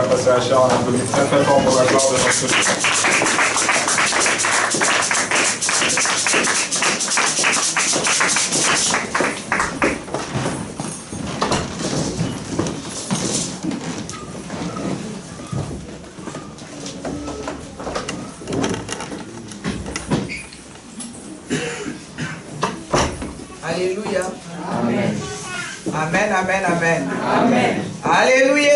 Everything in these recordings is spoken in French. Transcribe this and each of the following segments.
passer la chair en applaudit très très fort pour la gloire de notre Dieu. Alléluia. Amen. Amen, amen, amen. Amen. Alléluia.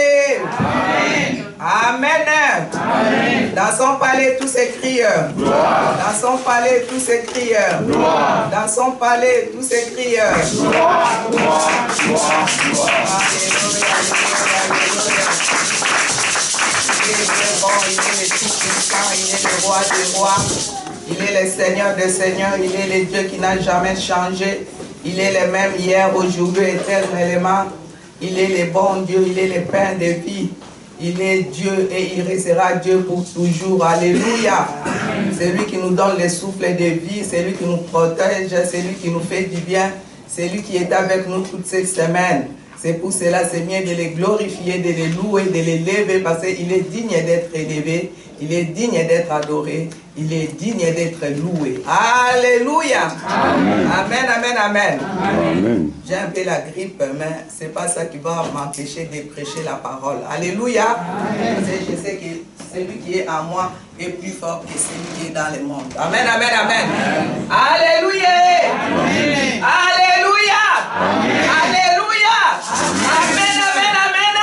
Amen. Amen. Amen. Dans son palais, tous ces crieurs. Gloire. Dans son palais, tous ces crieurs. Gloire. Dans son palais, tous ces crieurs. Gloire, gloire, gloire, gloire. Alléluia, alléluia, alléluia. Il est très bon, il est le tout-puissant, il est le roi des rois. Il est le Seigneur des seigneurs, il est le Dieu qui n'a jamais changé. Il est le même hier, aujourd'hui, éternellement. Il est le bon Dieu, il est le pain de vie. Il est Dieu et il restera Dieu pour toujours. Alléluia. C'est lui qui nous donne le souffle de vie, c'est lui qui nous protège, c'est lui qui nous fait du bien. C'est lui qui est avec nous toutes ces semaines. C'est pour cela, c'est mieux de les glorifier, de les louer, de les lever, parce qu'il est digne d'être élevé, il est digne d'être adoré, il est digne d'être loué. Alléluia. Amen, amen, amen. Amen. Amen. J'ai un peu la grippe, mais ce n'est pas ça qui va m'empêcher de prêcher la parole. Alléluia. Amen. Je sais que celui qui est en moi est plus fort que celui qui est dans le monde. Amen, amen, amen. Amen. Alléluia. Amen. Alléluia. Amen. Alléluia. Amen, amen, amen.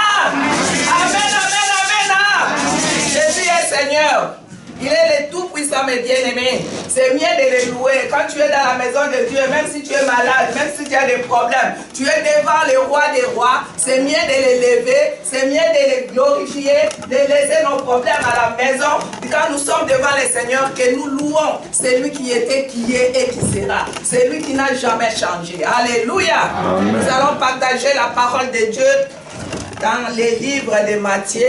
Amen, amen, amen. Jésus est Seigneur. Il est le tout-puissant, mes bien-aimés. C'est mieux de le louer. Quand tu es dans la maison de Dieu, même si tu es malade, même si tu as des problèmes, tu es devant le roi des rois, c'est mieux de le lever, c'est mieux de le glorifier, de laisser nos problèmes à la maison. Et quand nous sommes devant le Seigneur, que nous louons, c'est lui qui était, qui est et qui sera. C'est lui qui n'a jamais changé. Alléluia. Amen. Nous allons partager la parole de Dieu dans les livres de Matthieu.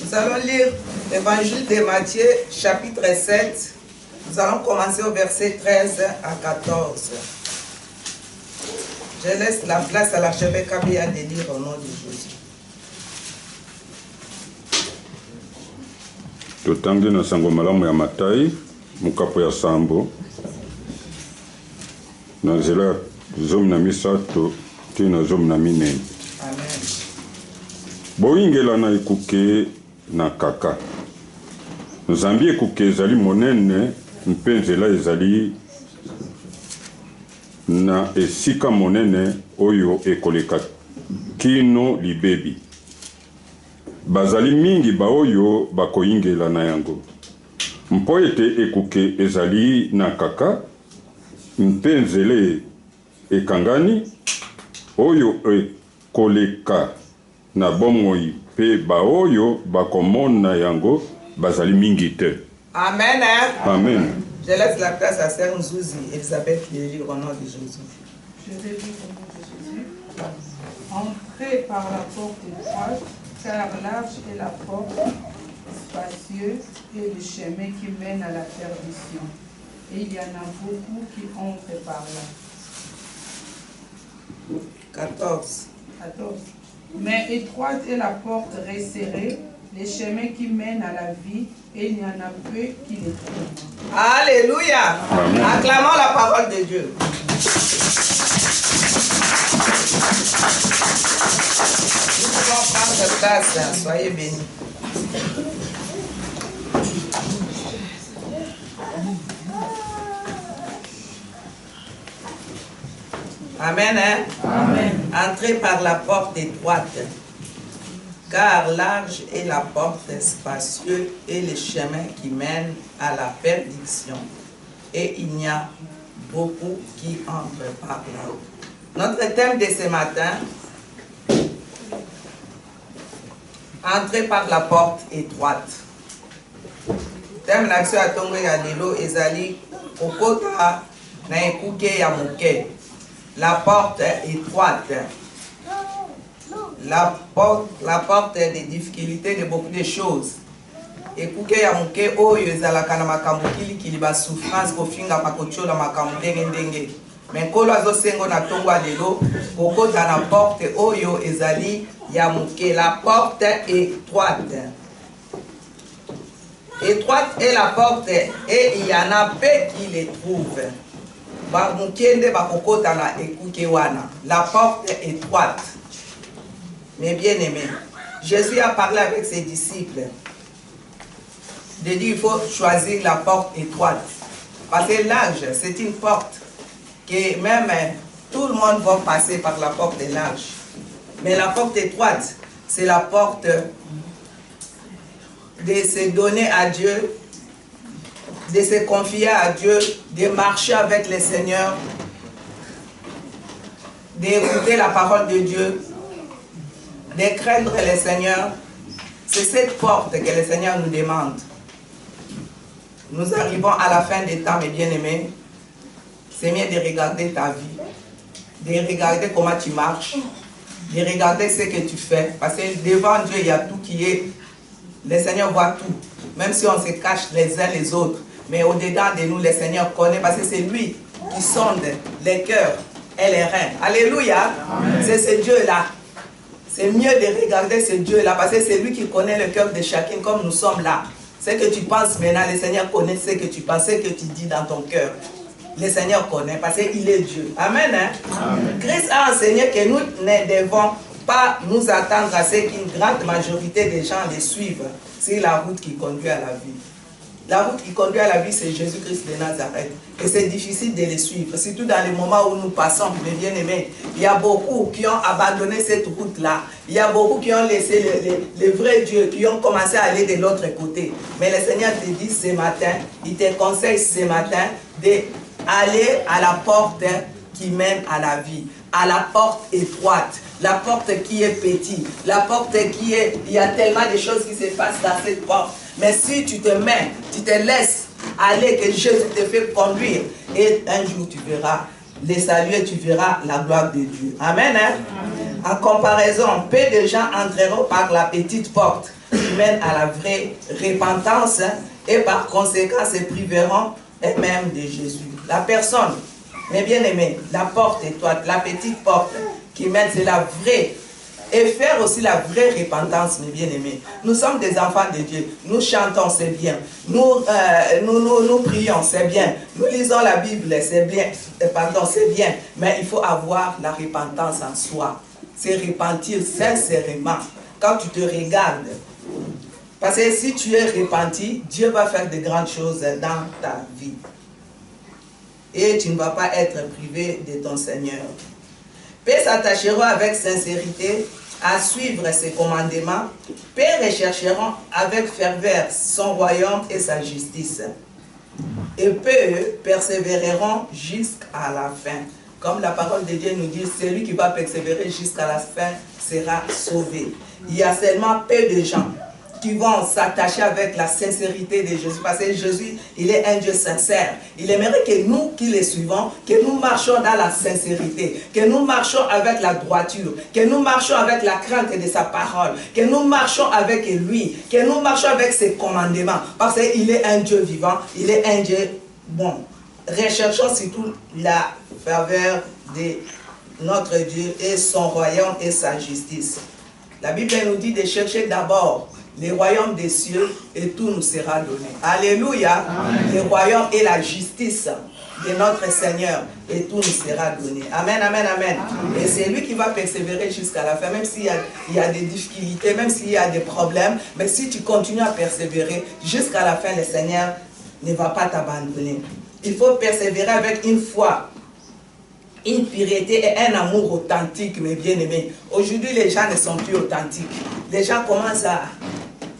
Nous allons lire l'évangile de Matthieu, chapitre 7. Nous allons commencer au verset 13 à 14. Je laisse la place à l'archevêque Kabia de lire au nom de Jésus. Totangi na sango malamu ya Matai, mukapo ya sambo. Na nzela zomu na misato, tina zomu na minene. Amen. Boingela na ikuke na kaka. Nzambi ekuke ezali monene, mpe nzela ezali na esika monene oyo ekoleka kino libebi. Bazali mingi ba oyo bakoingela na yango. Mpo ete ekuke ezali na kaka, mpe nzela ekangani oyo ekoleka na bomoi pe ba oyo bakomona yango bazali mingi te. Amen. Amen. Je laisse la place à Sœur Nzouzi, Elisabeth, de lire au nom de Jésus. Je vais lire au nom de Jésus. Entrez par la porte étroite, car large est la porte, spacieuse est le chemin qui mène à la perdition. Et il y en a beaucoup qui entrent par là. 14. Mais étroite est la porte resserrée, les chemins qui mènent à la vie, et il y en a peu qui les trouvent. Alléluia. Amen. Acclamons la parole de Dieu. Nous pouvons prendre place, soyez bénis. Amen. Amen. Entrez par la porte étroite, car large est la porte, spacieux est le chemin qui mène à la perdition, et il y a beaucoup qui entrent par là. Notre thème de ce matin, Entrez par la porte étroite. Thème d'action à Tongo ya lelo ezali kokota na ekuke ya moke. La porte étroite. La porte des difficultés de beaucoup de choses. Ekuke ya moke oyo ezalaka na makambo kilikili ba souffrance kofinga pakochola makambo ndenge. Mais kolo azosengo na tongo ya lelo kokota na porte oyo ezali ya moke. La porte étroite. Étroite est la porte et il y en a peu qui les trouvent. La porte est étroite. Mais bien aimé, Jésus a parlé avec ses disciples. De dire qu'il faut choisir la porte étroite. Parce que large, c'est une porte que même tout le monde va passer par la porte large. Mais la porte étroite, c'est la porte de se donner à Dieu, de se confier à Dieu, de marcher avec le Seigneur, d'écouter la parole de Dieu, de craindre le Seigneur. C'est cette porte que le Seigneur nous demande. Nous arrivons à la fin des temps, mes bien-aimés. C'est mieux de regarder ta vie, de regarder comment tu marches, de regarder ce que tu fais. Parce que devant Dieu, il y a tout qui est. Le Seigneur voit tout, même si on se cache les uns les autres. Mais au-dedans de nous, le Seigneur connaît, parce que c'est lui qui sonde les cœurs et les reins. Alléluia. C'est ce Dieu-là. C'est mieux de regarder ce Dieu-là, parce que c'est lui qui connaît le cœur de chacun, comme nous sommes là. Ce que tu penses maintenant, le Seigneur connaît ce que tu penses, ce que tu dis dans ton cœur. Le Seigneur connaît, parce qu'il est Dieu. Amen. Hein? Amen. Christ a enseigné que nous ne devons pas nous attendre à ce qu'une grande majorité des gens les suivent. C'est la route qui conduit à la vie. La route qui conduit à la vie, c'est Jésus-Christ de Nazareth. Et c'est difficile de les suivre. Surtout dans les moments où nous passons, mes bien-aimés. Il y a beaucoup qui ont abandonné cette route-là. Il y a beaucoup qui ont laissé le vrai Dieu, qui ont commencé à aller de l'autre côté. Mais le Seigneur te dit ce matin, il te conseille ce matin d'aller à la porte qui mène à la vie. À la porte étroite. La porte qui est petite, la porte qui est... Il y a tellement de choses qui se passent dans cette porte. Mais si tu te mets, tu te laisses aller, que Jésus te fait conduire, et un jour tu verras les saluts et tu verras la gloire de Dieu. Amen. Hein? Amen. En comparaison, peu de gens entreront par la petite porte qui mène à la vraie repentance et par conséquent se priveront eux-mêmes de Jésus. La personne, mes bien-aimés, la porte étroite, la petite porte qui mène, c'est la vraie. Et faire aussi la vraie repentance, mes bien-aimés. Nous sommes des enfants de Dieu. Nous chantons, c'est bien. Nous prions, c'est bien. Nous lisons la Bible, c'est bien. Pardon, c'est bien. Mais il faut avoir la repentance en soi. C'est repentir sincèrement. Quand tu te regardes. Parce que si tu es repenti, Dieu va faire de grandes choses dans ta vie. Et tu ne vas pas être privé de ton Seigneur. Peu s'attacheront avec sincérité à suivre ses commandements. Peu rechercheront avec ferveur son royaume et sa justice. Et peu persévéreront jusqu'à la fin. Comme la parole de Dieu nous dit, celui qui va persévérer jusqu'à la fin sera sauvé. Il y a seulement peu de gens qui vont s'attacher avec la sincérité de Jésus. Parce que Jésus, il est un Dieu sincère. Il aimerait que nous qui le suivons, que nous marchions dans la sincérité, que nous marchions avec la droiture, que nous marchions avec la crainte de sa parole, que nous marchions avec lui, que nous marchions avec ses commandements. Parce qu'il est un Dieu vivant, il est un Dieu bon. Recherchons surtout la faveur de notre Dieu et son royaume et sa justice. La Bible nous dit de chercher d'abord le royaume des cieux et tout nous sera donné. Alléluia. Amen. Le royaume et la justice de notre Seigneur et tout nous sera donné. Amen, amen, amen. Amen. Et c'est lui qui va persévérer jusqu'à la fin, même s'il y a des difficultés, même s'il y a des problèmes, mais si tu continues à persévérer jusqu'à la fin, le Seigneur ne va pas t'abandonner. Il faut persévérer avec une foi, une pureté et un amour authentique, mes bien-aimés. Aujourd'hui, les gens ne sont plus authentiques. Les gens commencent à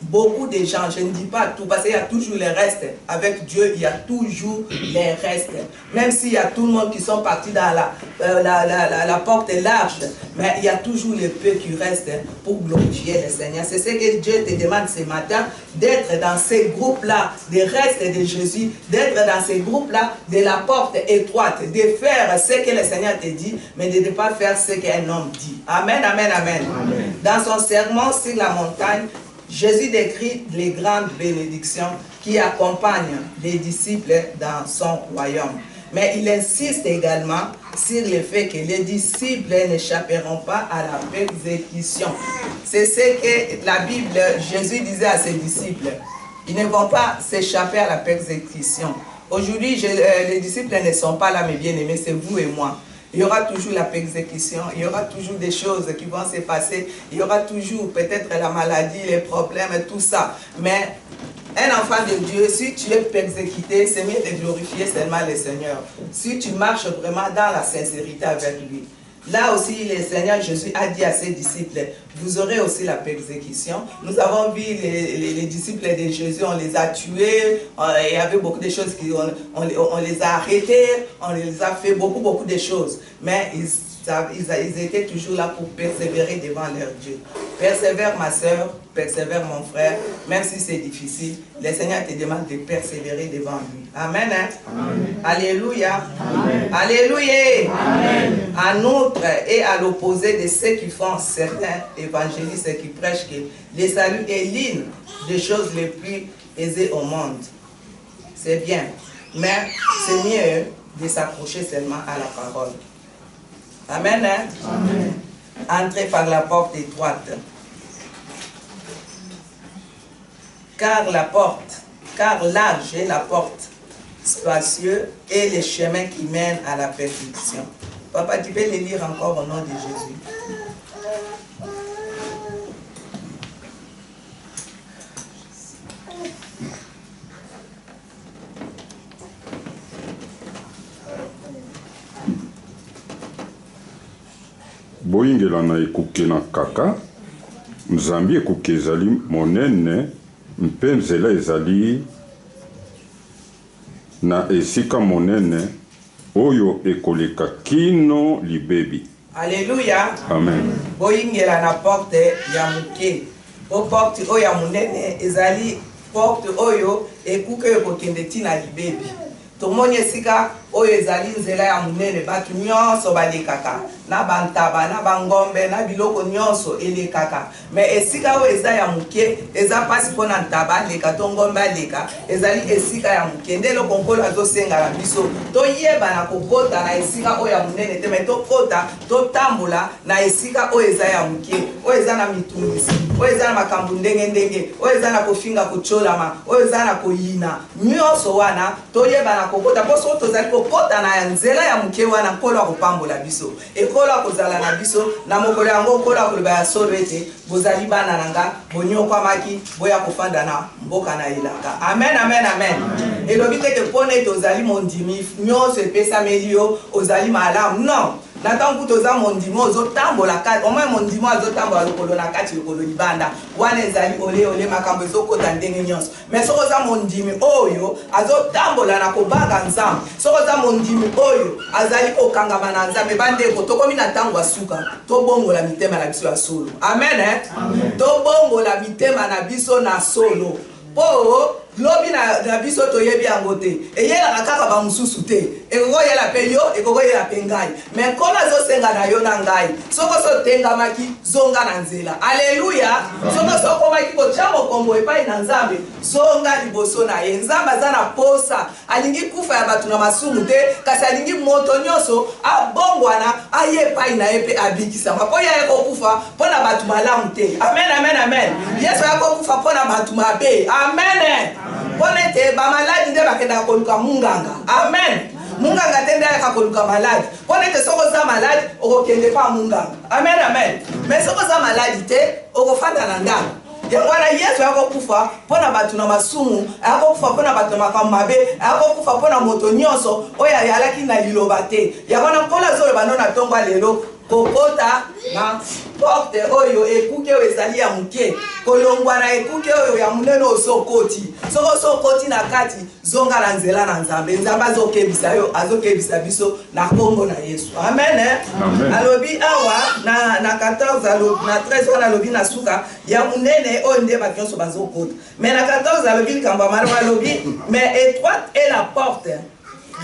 beaucoup de gens, je ne dis pas tout, parce qu'il y a toujours les restes. Avec Dieu, il y a toujours les restes. Même s'il y a tout le monde qui sont partis dans la porte large, mais il y a toujours les peu qui restent pour glorifier le Seigneur. C'est ce que Dieu te demande ce matin, d'être dans ces groupes-là, des restes de Jésus, d'être dans ces groupes-là, de la porte étroite, de faire ce que le Seigneur te dit, mais de ne pas faire ce qu'un homme dit. Amen, amen, amen. Amen. Dans son sermon sur la montagne, Jésus décrit les grandes bénédictions qui accompagnent les disciples dans son royaume. Mais il insiste également sur le fait que les disciples n'échapperont pas à la persécution. C'est ce que la Bible, Jésus disait à ses disciples. Ils ne vont pas s'échapper à la persécution. Aujourd'hui, les disciples ne sont pas là, mes bien-aimés, c'est vous et moi. Il y aura toujours la persécution, il y aura toujours des choses qui vont se passer, il y aura toujours peut-être la maladie, les problèmes, tout ça. Mais un enfant de Dieu, si tu es persécuté, c'est mieux de glorifier seulement le Seigneur. Si tu marches vraiment dans la sincérité avec lui. Là aussi, le Seigneur Jésus a dit à ses disciples, vous aurez aussi la persécution. Nous avons vu les disciples de Jésus, on les a tués, il y avait beaucoup de choses, on les a arrêtés, on les a fait beaucoup de choses. Mais ils étaient toujours là pour persévérer devant leur Dieu. Persévère ma soeur, persévère mon frère, même si c'est difficile, le Seigneur te demande de persévérer devant lui. Amen. Hein? Amen. Alléluia. Amen. Alléluia. Amen. En outre et à l'opposé de ceux qui font certains évangélistes qui prêchent que le salut est l'une des choses les plus aisées au monde. C'est bien, mais c'est mieux de s'approcher seulement à la parole. Amen. Hein? Amen. Entrez par la porte étroite. Car large est la porte, spacieux est le chemin qui mène à la perdition. Papa, tu peux les lire encore au nom de Jésus. boyingela na ekuke na kaka nzambi ekuke ezali monene mpe nzela ezali na esika monene oyo ekoleka kino libebi. Alléluia. Amen. Boyingela na porte ya muke. O porte oyo ya monene ezali porte oyo ekuke ekokende tina libebi. Tomoni esika oyo ezali nzela ya munene batu nyonso balekaka na bantaba na bangombe na biloko nyonso elekaka mais esika oyo eza ya muke eza pasi mpona ntaba aleka to ngombe aleka ezali esika ya muke nde eloko nkolo azosenga na biso toyeba na kokota na esika oyo ya munene te mais tokota totambola na esika oyo eza ya muke oyo eza na mitungisi oyo eza na makambo ndenge oyo eza na kofinga kocholama oyo eza na koyina nyonso wana toyeba na kokota poso tozali kokota na nzela ya muke wana nkolo akopambola biso ekolo akozala na biso na mokolo yango nkolo akoloba ya solo ete bozali bana nanga bonyokwamaki boya kofanda na mboka na elaka. Amen, amen, amen. Elobi teke mpona ete ozali mondimi nyonso epesameli yo ozali malamu non. Natangu toza mondimo ozotambola kati au moins mondimo azotambola lokolo na kati lokolo libanda wana ezali ole makambo ezokota ndenge nyonso mais soko za mondimi oyo azotambola na kobanga nzambe soko za mondimi oyo azali kokangama na nzambe bandeko tokomi na ntango asuka tobongola mitema na biso ya solo. Amen, eh? Amen. Tobongola mitema na biso na solo po lobi na biso toyebi yango te eyelaka kaka bamosusu te ekokoyela mpe yo ekokoyela mpe ngai mais nkolo azosenga na yo na ngai soko sotengamaki zonga na nzela. Alleluya. Soko sokomaki kotya mokombo epai na nzambe zonga liboso na ye. Nzambe aza na posa alingi kufa ya bato na masumu te kasi alingi moto nyonso abongwana aye epai na ye mpe abikisama mpo ye ayekokufa mpo na bato malamu te. Amen, amen, amen. Yesu ayekokufa mpo na bato mabe. Amen. Pone te ba maladi nde bakenda koluka munganga. Amen. Munganga te nde ayaka koluka maladi. Pone te soko za maladi okokende pa munganga. Amen, amen. Mais soko za maladi te okofanda na ndako. Yango wana Yesu akokufa mpona bato na masumu, akokufa mpona bato na makambo mabe, akokufa mpona moto nyonso oyo ayalaki na liloba te. Yango wana nkolo azoloba no na ntongo lelo kokota na porte oyo ekuke oyo ezali ya moke kolongwa na ekuke oyo ya monene osokoti soko osokoti na kati zonga na nzela na nzambe nzambe azokebisa yo azokebisa biso na kombo na Yesu amen alobi awa na 14 na 13 wana alobi na suka ya monene oyo nde bato nyonso bazokota mais na 14 alobi likambo ya malamu alobi mais étroite est la porte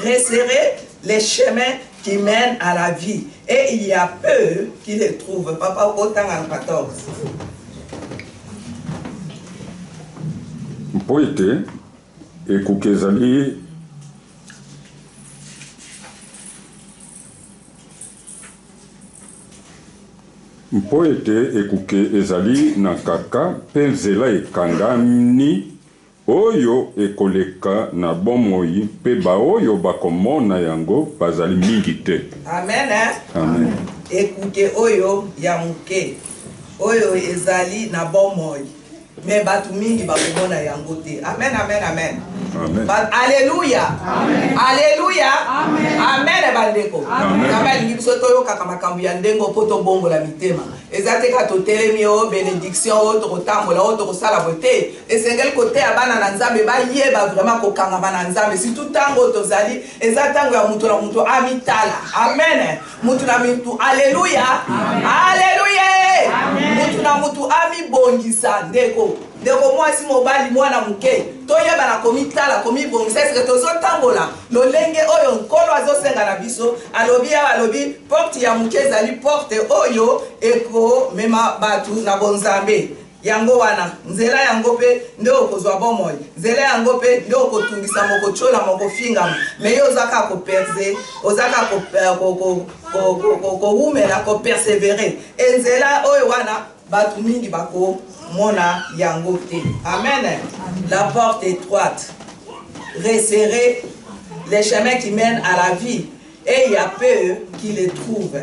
resserrez les chemins qui mènent à la vie et il y a peu qui les trouvent. Papa, autant en 14. Poete ekukezali Poete ekuke ezali na kaka mpe nzela ekangami oyo ekoleka na bomoi mpe baoyo bakomona yango bazali mingi te. Amen. Amen. Ekuke oyo ya moke oyo ezali na bomoi me batu mingi bakomona yango te. Amen, amen, amen. Amen. Alléluia. Amen. Alléluia. Amen. Amen bandeko. Amen. Amen. Ngibiso toyoka makambo ya ndengo po tobongola mitema. Ezate ka totelemi o bénédiction o tokotambola o tokosala bote. Esengeli kote ya bana na Nzambe bayeba vraiment kokangama na Nzambe. Surtout tango tozali ezatango ya mutu na mutu amitala. Amen. Mutu na mutu. Alléluia. Alléluia. Mutu na mutu amibongisa ndeko. Ndeko mwasi mobali mwana muke toyeba na komitala komibongisa eske tozotambola lolenge oyo nkolo azosenga na biso alobi porte ya muke ezali porte oyo eko mema batu na bonzambe yango wana nzela yango pe nde okozwa bomoi nzela yango pe nde okotungisa mokochola mokofingama me yo ozaka koperse ozaka koumela kopersevere enzela oyo wana batu mingi bako mona yango te. Amen. La porte étroite, resserrez les chemins qui mènent à la vie et il y a peu qui les trouvent.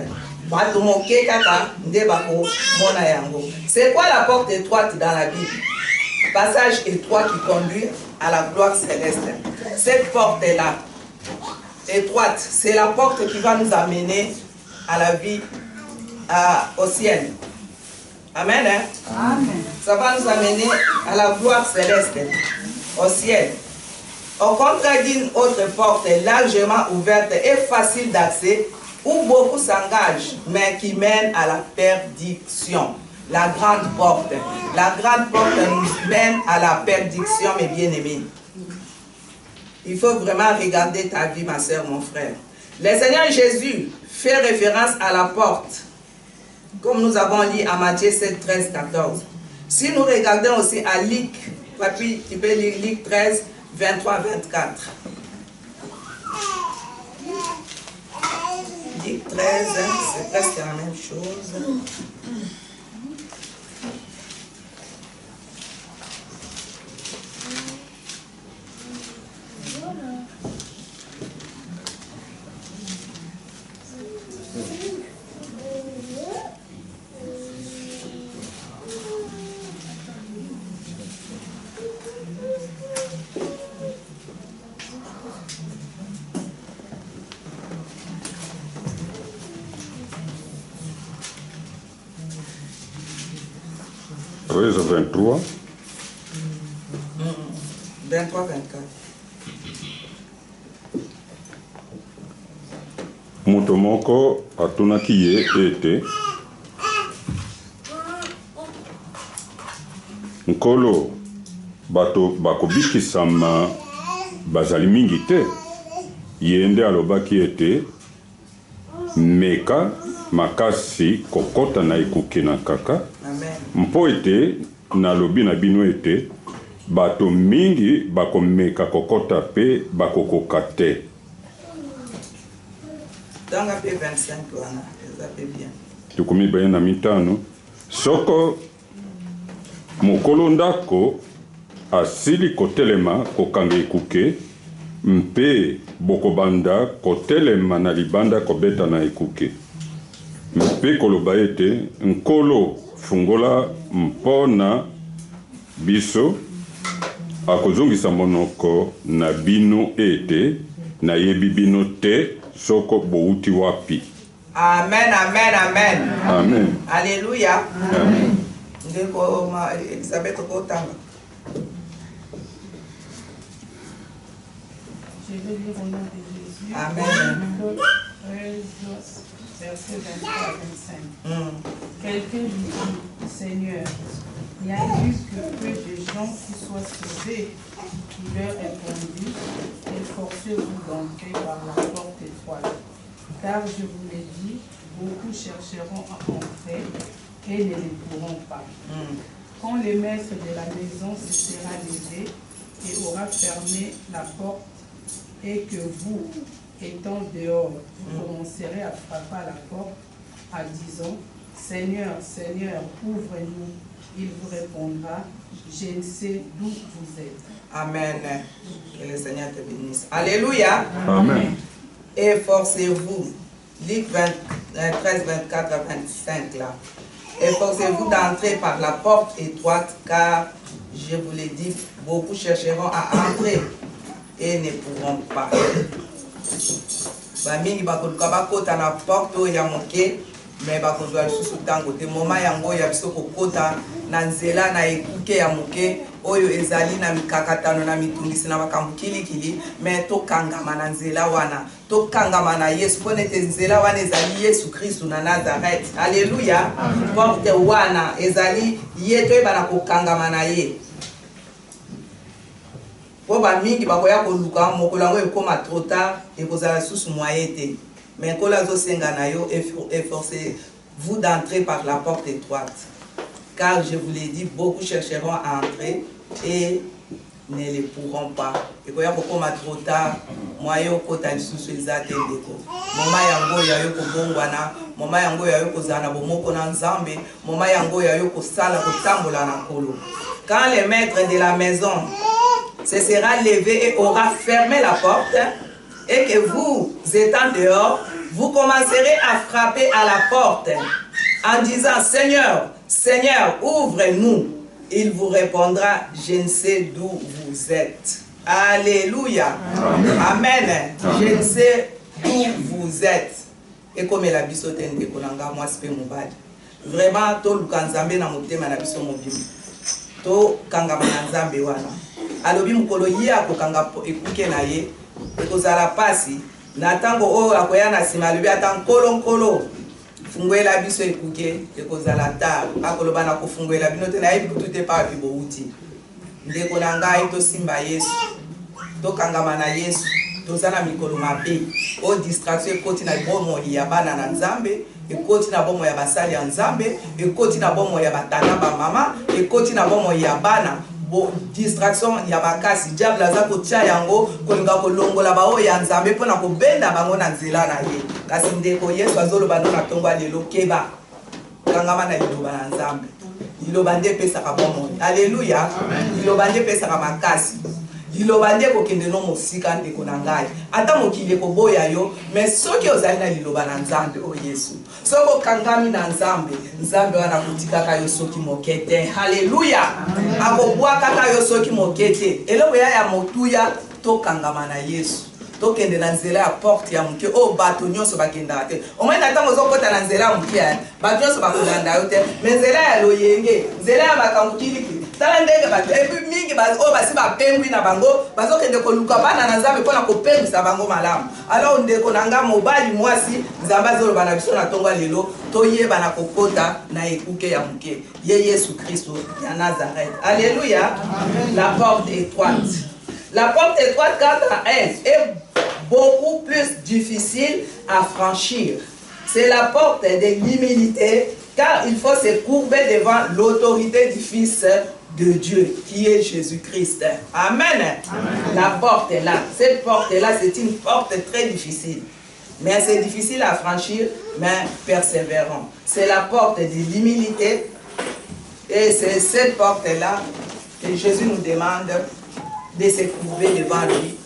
C'est quoi la porte étroite dans la Bible? Passage étroit qui conduit à la gloire céleste. Cette porte-là, étroite, c'est la porte qui va nous amener à la vie, au ciel. Amen. Hein? Amen. Ça va nous amener à la gloire céleste, au ciel. Au contraire d'une autre porte largement ouverte et facile d'accès, où beaucoup s'engagent, mais qui mène à la perdition. La grande porte. La grande porte nous mène à la perdition, mes bien-aimés. Il faut vraiment regarder ta vie, ma soeur, mon frère. Le Seigneur Jésus fait référence à la porte, comme nous avons lu à Matthieu 7, 13, 14. Si nous regardons aussi à Luc, papy, tu peux lire Luc 13, 23, 24. Luc 13, c'est presque la même chose. Treize 23. 23, 24. Moto moko atunaki ye ete nkolo bato bakobikisama bazali mingi te ye nde alobaki ete meka makasi kokota na ekuke na kaka mpo ete nalobi na bino ete bato mingi bakomeka kokota pe bakokoka te. Dans AP 25, wana, ezape bien. Tukumi bayena mitano. Soko mokolo ndako asili kotelema kokanga ekuke mpe bokobanda kotelema na libanda kobeta na ekuke. Mpe koloba ete nkolo fungola mpona biso akozongisa monoko na bino ete na yebi bino te soko bouti wapi. Amen, amen, amen. Amen. Alléluia. Amen. Elisabeth Kotanga. Je vais lire au nom de Jésus. Amen. Luc 13, verset 23 à 25. Quelqu'un lui dit, Seigneur, y a-t-il que peu de gens qui soient sauvés? Il leur répondit, efforcez-vous d'entrer par la porte étroite. Car je vous l'ai dit, beaucoup chercheront à entrer et ne les pourront pas. Quand le maître de la maison se sera levé et aura fermé la porte, et que vous, étant dehors, vous commencerez à frapper à la porte en disant, Seigneur, Seigneur, ouvre-nous. Il vous répondra, je ne sais d'où vous êtes. Amen. Que le Seigneur te bénisse. Alléluia. Amen. Efforcez-vous. Luc 13, 24 à 25 là. Efforcez-vous d'entrer par la porte étroite, car, je vous l'ai dit, beaucoup chercheront à entrer et ne pourront pas. Bamingi bakoluka bakota na porte ya moke, mais bakozwa lisusu tango te moma yango ya biso kokota na nzela na ekuke ya moke oyo ezali na mikakatano na mitungisi na makambo kilikili, mais tokangama na nzela wana, tokangama na Yesu pone te nzela wana ezali Yesu Kristu na Nazareth. Alléluia. Porte wana ezali ye toyebana kokangama na ye. Boba mingi bakoya koluka mokolo yango ekoma trop tard ekozala susu moyen te. Mais kola zo senga na yo, efforcez-vous d'entrer par la porte étroite. Car je vous l'ai dit, beaucoup chercheront à entrer et ne les pourront pas. Ekoya kokoma trop tard, moyen okota lisusu eza te ndeko. Moma yango ya yo kobongwana, moma yango ya yo kozala na bomoko na Nzambe, moma yango ya yo kosala kotambola na nkolo. Quand le maître de la maison se sera levé et aura fermé la porte, et que vous, étant dehors, vous commencerez à frapper à la porte en disant, Seigneur, Seigneur, ouvre-nous. Il vous répondra, je ne sais d'où vous êtes. Alléluia. Amen. Je ne sais d'où vous êtes. Et comme la bisote de Konanga, moi, c'est mon bad. Vraiment, tout le Kanzambe na motema na biso mobile. To kangama na Nzambe wana. Alobi mukolo ya kokanga ekuke na ye ekozala pasi na tango oyo akoya na sima alobi ata nkolo fungwela biso ekuke ekozala ta akoloba na kofungwela bino te na yebi kutu te pa bibo uti ndeko na ngai tosimba Yesu tokangama na Yesu tozana mikolo mabe o distraction ekoti na bomoi ya bana na Nzambe ekoti na bomoi ya basali ya Nzambe ekoti na bomoi ya batana ba mama ekoti na bomoi ya bana distraction ya bakasi diable aza kotia yango kolinga kolongola bao ya Nzambe mpona kobenda bango na nzela na ye kasi ndeko Yesu azoloba ndo na tongo lelo keba kangama na liloba na Nzambe liloba nde pesaka bomoi. Alléluia. Liloba nde pesaka makasi liloba nde kokende no mosika ndeko na ngai ata mokili koboya yo mais soki ozali na liloba na Nzambe o Yesu soko kangami na Nzambe Nzambe wana kutikaka yo soki mokete. Haleluya. Akobwa kaka yo soki mokete eloko ya motuya tokangama na Yesu tokende na nzela ya porte ya moke o bato nyonso bakenda te omwena tango zokota na nzela ya moke bato nyonso bakolanda yo te mais nzela ya loyenge nzela ya makambo kiliki tala ndenge bato epi mingi o basi bapengwi na bango bazokende koluka bana na Nzambe mpona kopengwisa bango malamu. Alors ndeko na nga mobali mwasi Nzambe azoloba na biso na tongo lelo toyeba na kokota na ekuke ya moke ye Yesu Kristo ya Nazareth. Alléluia. La porte étroite. La porte étroite, quant à elle, est beaucoup plus difficile à franchir. C'est la porte de l'humilité, car il faut se courber devant l'autorité du Fils de Dieu, qui est Jésus-Christ. Amen. Amen. La porte est là. Cette porte-là, c'est une porte très difficile. Mais c'est difficile à franchir, mais persévérant. C'est la porte de l'humilité. Et c'est cette porte-là que Jésus nous demande de se courber devant lui,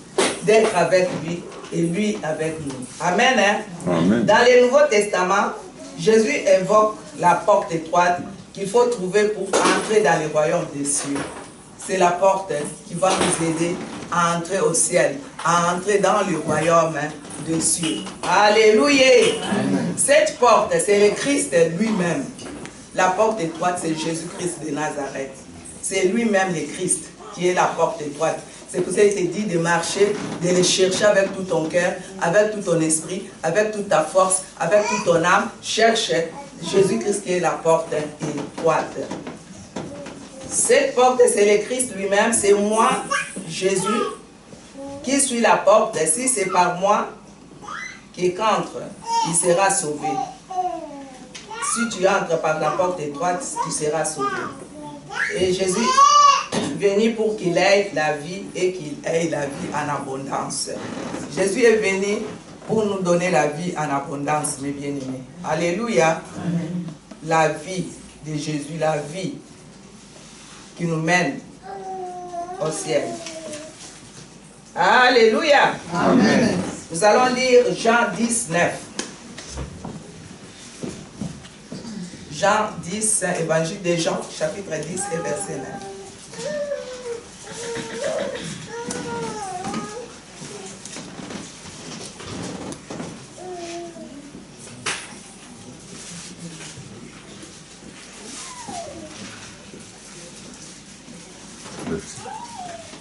d'être avec lui et lui avec nous. Amen. Amen. Dans le Nouveau Testament, Jésus évoque la porte étroite qu'il faut trouver pour entrer dans le royaume des cieux. C'est la porte qui va nous aider à entrer au ciel, à entrer dans le royaume des cieux. Alléluia. Cette porte, c'est le Christ lui-même. La porte étroite, c'est Jésus-Christ de Nazareth. C'est lui-même le Christ qui est la porte étroite. C'est pour ça qu'il te dit de marcher, de le chercher avec tout ton cœur, avec tout ton esprit, avec toute ta force, avec toute ton âme. Cherche Jésus-Christ qui est la porte étroite. Cette porte, c'est le Christ lui-même, c'est moi, Jésus, qui suis la porte. Si c'est par moi qui entre, il sera sauvé. Si tu entres par la porte étroite, tu seras sauvé. Et Jésus est venu pour qu'il ait la vie et qu'il ait la vie en abondance. Jésus est venu pour nous donner la vie en abondance, mes bien-aimés. Alléluia. La vie de Jésus, la vie qui nous mène au ciel. Alléluia. Amen. Nous allons lire Jean 10, 9. Jean 10, évangile de Jean, chapitre 10 et verset 9.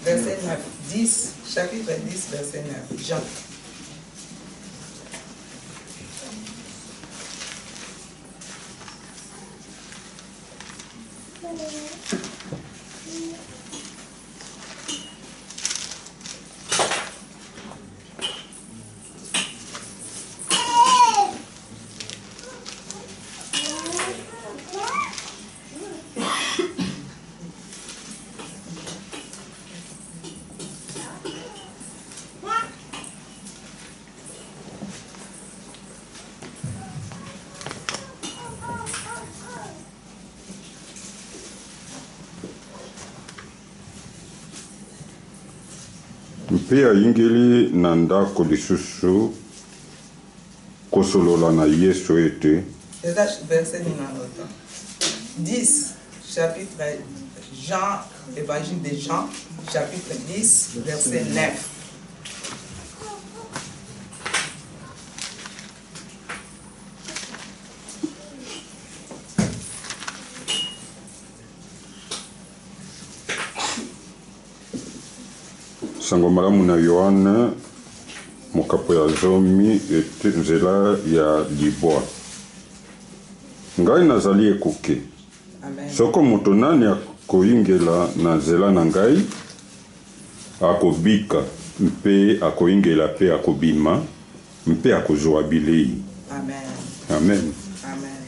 Verset 9. 10, chapitre 10, verset 9. Jean. mpe ayingeli na ndako lisusu kosolola na Yesu ete Verset 10, chapitre Jean, évangile de Jean, chapitre 10, verset 9. sango malamu na Yohana mokapo ya zomi ete nzela ya libwa. Ngai nazali ekuke. Amen. Soko moto nani akoyingela na nzela na ngai akobika mpe akoyingela mpe akobima mpe akozwa bilei. Amen. Amen. Amen.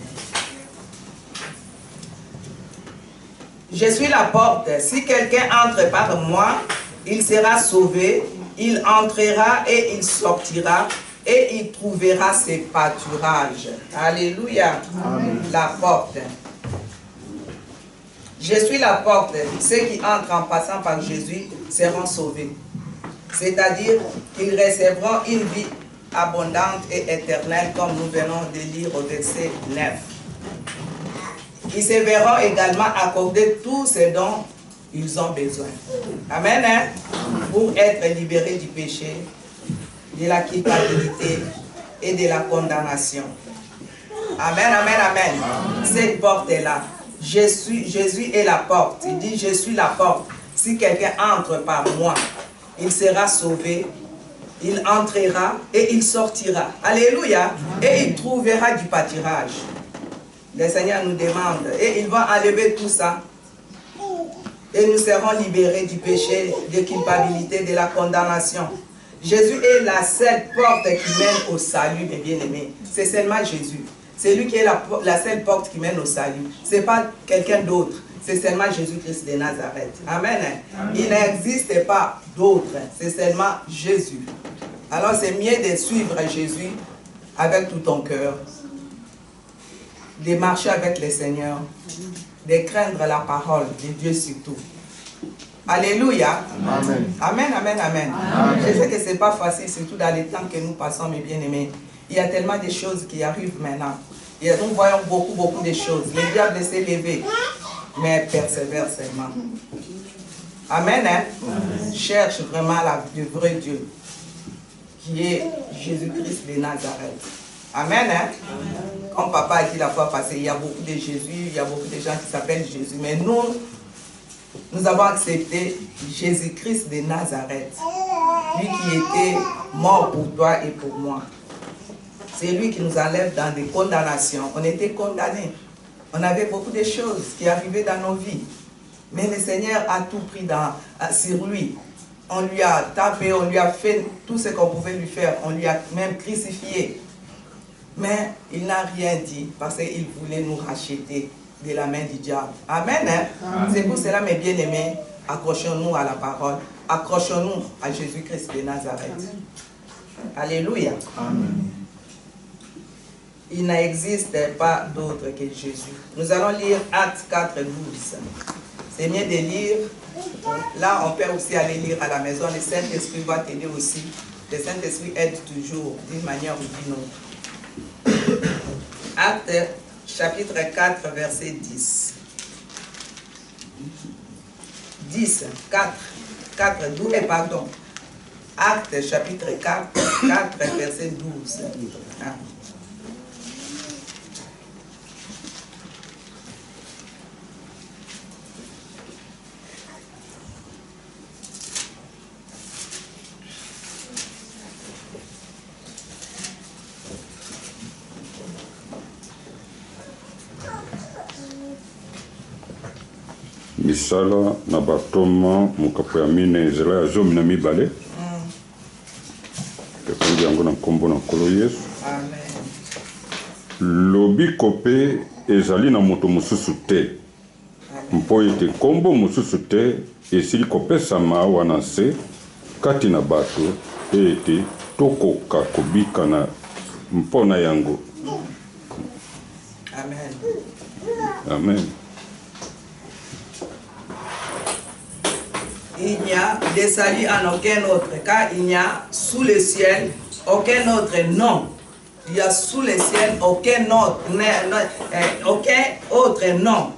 Je suis la porte. Si quelqu'un entre par moi, il sera sauvé, il entrera et il sortira et il trouvera ses pâturages. Alléluia. Amen. La porte. Je suis la porte. Ceux qui entrent en passant par Jésus seront sauvés. C'est-à-dire qu'ils recevront une vie abondante et éternelle, comme nous venons de lire au verset 9. Ils se verront également accorder tout ce dont ils ont besoin. Amen. Hein? Pour être libérés du péché, de la culpabilité et de la condamnation. Amen, amen, amen. Cette porte est là. Jésus est la porte. Il dit, je suis la porte. Si quelqu'un entre par moi, il sera sauvé, il entrera et il sortira. Alléluia. Et il trouvera du pâturage. Le Seigneur nous demande. Et il va enlever tout ça. Et nous serons libérés du péché, de la culpabilité, de la condamnation. Jésus est la seule porte qui mène au salut, mes bien-aimés. C'est seulement Jésus. C'est lui qui est la seule porte qui mène au salut. Ce n'est pas quelqu'un d'autre. C'est seulement Jésus-Christ de Nazareth. Amen. Amen. Il n'existe pas d'autre. C'est seulement Jésus. Alors c'est mieux de suivre Jésus avec tout ton cœur. De marcher avec le Seigneur. De craindre la parole de Dieu surtout. Alléluia. Amen. Amen, amen, amen. Amen. Je sais que ce n'est pas facile, surtout dans les temps que nous passons, mes bien-aimés. Il y a tellement de choses qui arrivent maintenant. Et nous voyons beaucoup de choses. Le diable s'est levé, mais persévère seulement. Amen. Hein? Amen. cherche vraiment le vrai Dieu, qui est Jésus-Christ de Nazareth. Amen. Hein? Comme papa a dit la fois passée, il y a beaucoup de Jésus, il y a beaucoup de gens qui s'appellent Jésus. Mais nous avons accepté Jésus-Christ de Nazareth. Lui qui était mort pour toi et pour moi. C'est lui qui nous enlève dans des condamnations. On était condamnés. On avait beaucoup de choses qui arrivaient dans nos vies. Mais le Seigneur a tout pris sur lui. On lui a tapé, on lui a fait tout ce qu'on pouvait lui faire. On lui a même crucifié. Mais il n'a rien dit parce qu'il voulait nous racheter de la main du diable. Amen. Hein? C'est pour cela, mes bien-aimés, accrochons-nous à la parole. Accrochons-nous à Jésus-Christ de Nazareth. Amen. Alléluia. Amen. Il n'existe pas d'autre que Jésus. Nous allons lire Actes 4, 12. C'est mieux de lire. Là, on peut aussi aller lire à la maison. Le Saint-Esprit va t'aider aussi. Le Saint-Esprit aide toujours, d'une manière ou d'une autre. Actes, chapitre 4, verset 10. 10, 4, 12, pardon. Actes, chapitre 4, verset 12. Ah. Misala na batoma mukapo ya mine ezela ya zomi na mibale ekongi yango na nkombo na nkolo Yesu. Lobiko mpe ezali na moto mosusu te mpo ete nkombo mosusu te esili kopesama awa na se kati na bato ete tokoka kobika na mpo na yango. Amen. Amen. Il n'y a de salut en aucun autre, car il n'y a sous le ciel aucun autre nom. Il y a sous le ciel aucun autre nom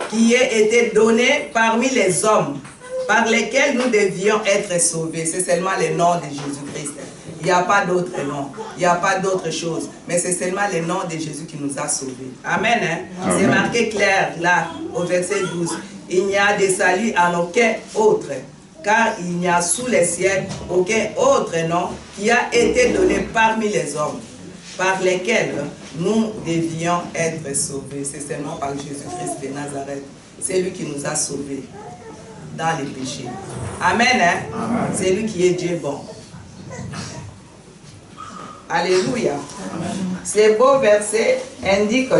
qui ait été donné parmi les hommes, par lesquels nous devions être sauvés. C'est seulement le nom de Jésus-Christ. Il n'y a pas d'autre nom, il n'y a pas d'autre chose, mais c'est seulement le nom de Jésus qui nous a sauvés. Amen. Hein? C'est marqué clair là, au verset 12. Il n'y a de salut en aucun autre, car il n'y a sous les cieux aucun autre nom qui a été donné parmi les hommes, par lesquels nous devions être sauvés. C'est seulement par Jésus-Christ de Nazareth. C'est lui qui nous a sauvés dans les péchés. Amen. Hein? C'est lui qui est Dieu bon. Alléluia. Ces beaux versets indiquent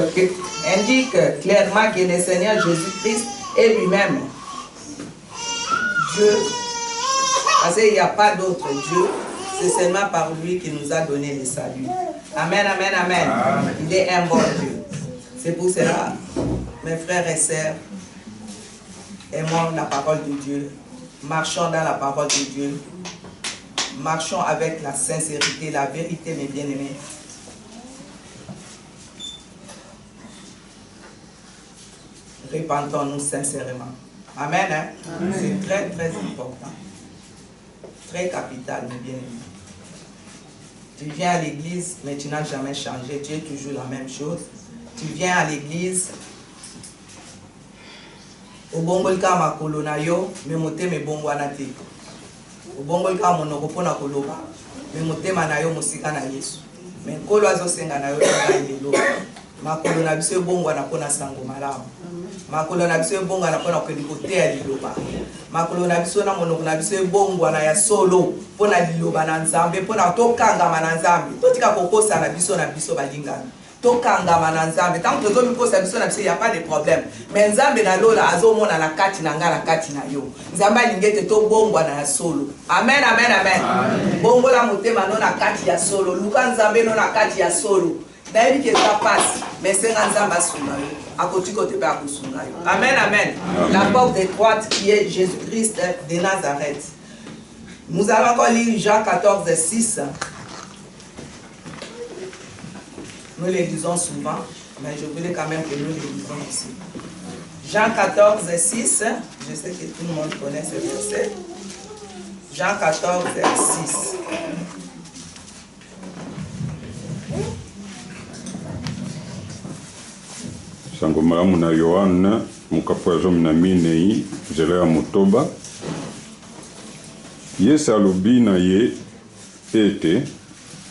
clairement que le Seigneur Jésus-Christ est lui-même Dieu. Parce qu'il n'y a pas d'autre Dieu. C'est seulement par lui qui nous a donné le salut. Amen, amen, amen. Il est un bon Dieu. C'est pour cela, mes frères et sœurs, aimons la parole de Dieu. Marchons dans la parole de Dieu. Marchons avec la sincérité, la vérité, mes bien-aimés. Répentons-nous sincèrement. Amen. Hein? C'est très, très important. Très capital, mes bien-aimés. Tu viens à l'église, mais tu n'as jamais changé. Tu es toujours la même chose. Tu viens à l'église. Obongolka makolo na yo, me motema ebongwana te. Obongolka monoko pona koloba, me motema na yo mosika na Yesu. Me nkolo azosenga na yo lelo. Makolo na biso ebongwana pona sango malamu. Makolo na biso ebongwana pona koteya liloba. Makolo na biso na monoko na biso ebongwana ya solo pona liloba na Nzambe, pona tokangama na Nzambe. Totika kokosa na biso balingana. Tokangama na Nzambe. Tant que tozo mikosa biso na biso, il n'y a pas de problème. Mais Nzambe na lola azomona na kati na nga na kati na yo. Nzambe alingete to bongwa na ya solo. Amen, amen, amen. Bongo la motema no na kati ya solo. Luka Nzambe no na kati ya solo. D'ailleurs que ça passe, mais c'est Nzambe asunga yo. Akoti kote pe akusunga yo. Amen, amen. La porte étroite qui est Jésus-Christ de Nazareth. Nous allons encore lire Jean 14, 6. Nous les lisons souvent, mais je voulais quand même que nous les lisons aussi. Jean 14, 6, je sais que tout le monde connaît ce verset. Jean 14, verset 6. Sango malamu na Yohana mukapo ya 14 nzela ya motoba. Yesu alobi na ye ete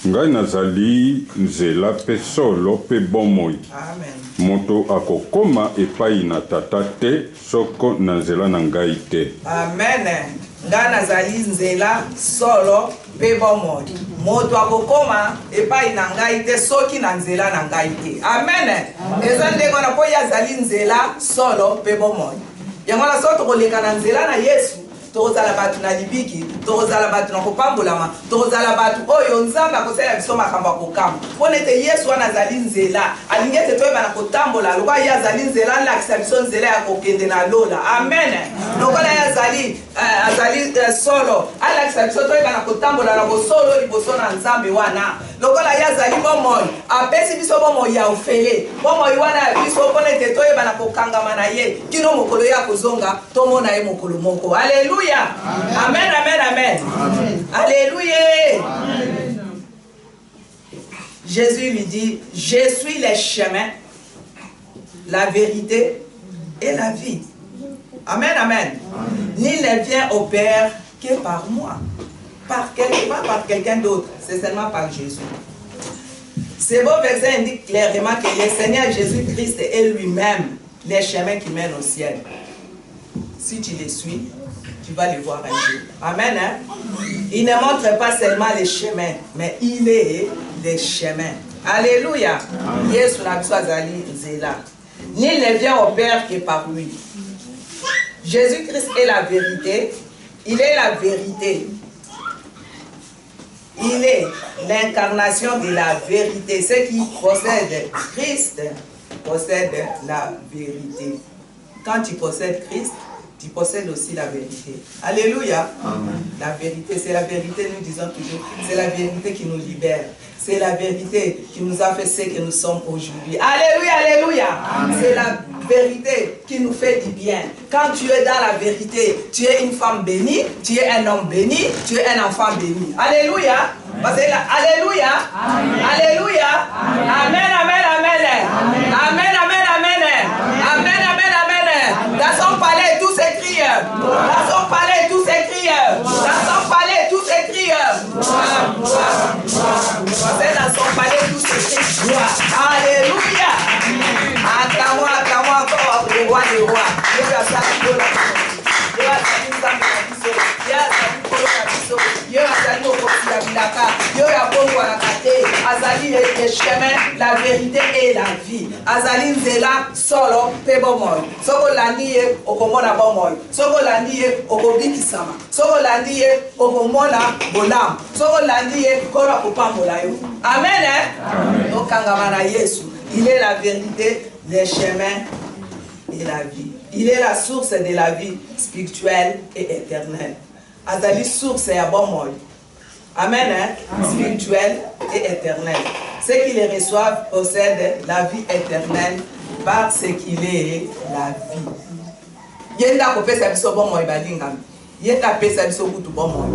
ngai nazali nzela pe solo pe bomoi. Amen. Moto akokoma epai na tata te soko na nzela na ngai te. Amen. Ngai nazali nzela solo pe bomoi. Moto akokoma epai na ngai te soki na nzela na ngai te. Amen. Eza ndenge na po yazali nzela solo pe bomoi. Yango na so tokoleka na nzela na Yesu. Tozala batu na libiki, tozala batu na kopambolama, tozala batu oyo nzambe akosala biso makambo akokamba. Pona ete Yesu wana azali nzela, alingi ete toyeba na kotambola, lokola ye azali nzela alakisa biso nzela ya kokende na lola. Amen. Lokola ye azali solo, alakisa biso toyeba na kotambola na bosolo liboso na nzambe wana. Lokola ye azali bomoi, apesi biso bomoi ya ofele. Bomoi wana ya biso pona ete toyeba na kokangama na ye, kino mokolo ya kozonga, tomona ye mokolo moko. Alléluia. Amen, amen, amen. Amen. Alléluia. Amen. Jésus lui dit, je suis le chemin, la vérité et la vie. Amen, amen. Nul ne vient au Père que par moi. Pas par quelqu'un d'autre, c'est seulement par Jésus. Ce beau verset indique clairement que le Seigneur Jésus-Christ est lui-même le chemin qui mène au ciel. Si tu le suis, tu vas le voir un jour. Amen. Hein? Il ne montre pas seulement les chemins, mais il est le chemin. Alléluia. Yesu na biso azali nzela. Nul ne vient au Père que par lui. Jésus-Christ est la vérité. Il est la vérité. Il est l'incarnation de la vérité. Ceux qui possèdent Christ possèdent la vérité. Quand tu possèdes Christ, tu possèdes aussi la vérité. Alléluia. Amen. La vérité, c'est la vérité, nous disons toujours, c'est la vérité qui nous libère. C'est la vérité qui nous a fait ce que nous sommes aujourd'hui. Alléluia, alléluia. C'est la vérité qui nous fait du bien. Quand tu es dans la vérité, tu es une femme bénie, tu es un homme béni, tu es un enfant béni. Alléluia. Parce que alléluia. Amen. Alléluia. Amen, amen, amen. Amen, amen, amen. Amen, amen, amen. Dans son palais, tous s'écrient. Dans son palais, tous s'écrient. Dans son palais, tous s'écrient. Dans son palais, tous s'écrient. Gloire. Alléluia. Acclamons encore le roi des rois. Azali le chemin, la vérité et la vie. Azali nzela solo pe bomoi. Soko landiye okomona bomoi. Soko landiye okobikisama. Soko landiye okomona bolam. Soko landiye kora kopambola yo. Amen. Amen. Okangama na Yesu. Il est la vérité, le chemin et la vie. Il est la source de la vie spirituelle et éternelle. Azali source ya bomoi. Amen, hein? Spirituelle et éternelle. Ceux qui les reçoivent possèdent la vie éternelle parce qu'il est la vie. Yenda kopesa biso bomoi balingami. Yenda pesa biso kutu bomoi.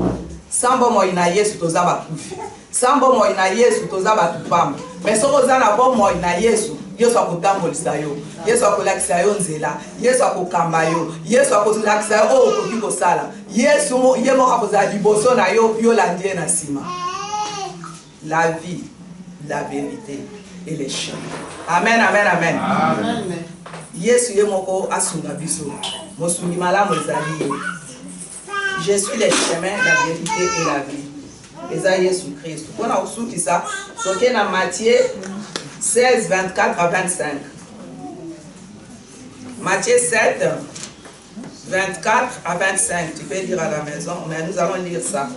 Sans bomoi na Yesu toza bakufi. Sans bomoi na Yesu toza batupamba. Mais soko za na bomoi na Yesu, Yesu akotambolisa yo. Yesu akolakisa yo nzela. Yesu akokamba yo. Yesu akolakisa yo okoki kosala. Yesu ye moko akozala liboso na yo yo landie na sima. La vie, la vérité et les chemins. Amen, amen, amen. Amen. Yesu ye moko asunga biso. Mosungi malamu ezali. Je suis le chemin, la vérité et la vie. Eza Yesu Christ. On a aussi dit ça. Donc dans Matthieu 16, 24 à 25. Matthieu 7, 24 à 25. Tu peux lire à la maison, mais nous allons lire ça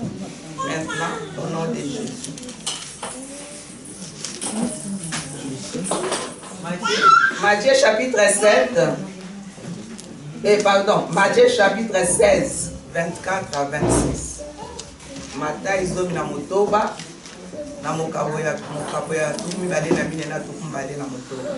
maintenant au nom de Jésus. Matthieu chapitre 7. Matthieu chapitre 16, 24 à 26. Mata izomi na motoba na mokabo ya tumi bale na bine na tukumbale na motoba.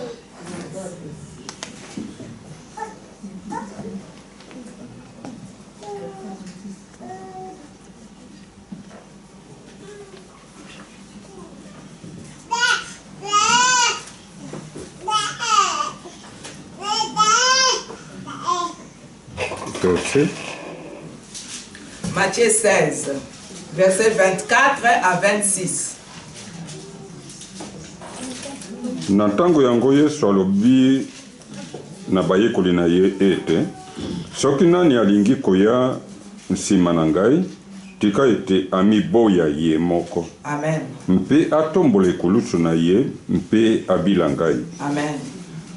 Matthieu 16, versets 24 à 26. Na ntango yango Yesu alobi na bayekoli na ye ete soki nani alingi koya nsima na ngai tika ete amiboya ye moko. Amen. Mpe atombola ekulusu na ye mpe abila ngai. Amen.